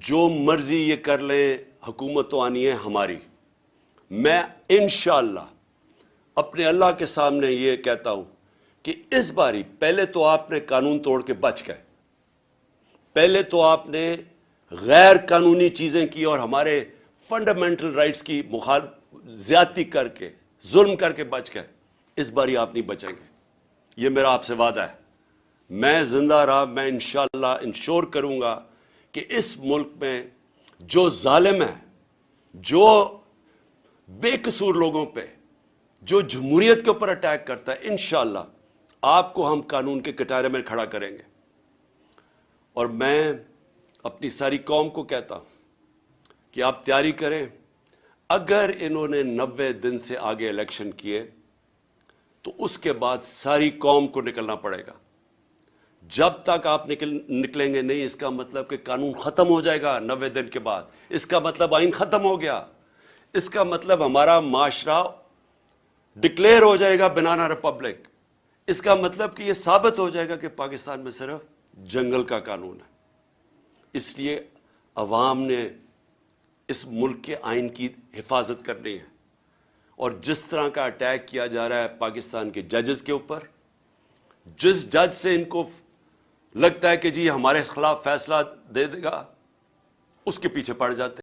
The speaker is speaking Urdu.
جو مرضی یہ کر لیں، حکومت تو آنی ہے ہماری. میں انشاءاللہ اپنے اللہ کے سامنے یہ کہتا ہوں کہ اس باری پہلے تو آپ نے قانون توڑ کے بچ گئے، پہلے تو آپ نے غیر قانونی چیزیں کی اور ہمارے فنڈامنٹل رائٹس کی زیادتی کر کے، ظلم کر کے بچ گئے. اس باری آپ نہیں بچیں گے، یہ میرا آپ سے وعدہ ہے. میں زندہ رہا، میں انشاءاللہ انشور کروں گا کہ اس ملک میں جو ظالم ہے، جو بے قصور لوگوں پہ، جو جمہوریت کے اوپر اٹیک کرتا ہے، انشاءاللہ آپ کو ہم قانون کے کٹارے میں کھڑا کریں گے. اور میں اپنی ساری قوم کو کہتا ہوں کہ آپ تیاری کریں. اگر انہوں نے 90 دن سے آگے الیکشن کیے تو اس کے بعد ساری قوم کو نکلنا پڑے گا. جب تک آپ نکلیں گے نہیں، اس کا مطلب کہ قانون ختم ہو جائے گا 90 دن کے بعد. اس کا مطلب آئین ختم ہو گیا. اس کا مطلب ہمارا معاشرہ ڈکلیئر ہو جائے گا بنانا ریپبلک. اس کا مطلب کہ یہ ثابت ہو جائے گا کہ پاکستان میں صرف جنگل کا قانون ہے. اس لیے عوام نے اس ملک کے آئین کی حفاظت کرنی ہے. اور جس طرح کا اٹیک کیا جا رہا ہے پاکستان کے ججز کے اوپر، جس جج سے ان کو لگتا ہے کہ جی ہمارے خلاف فیصلہ دے دے گا، اس کے پیچھے پڑ جاتے ہیں.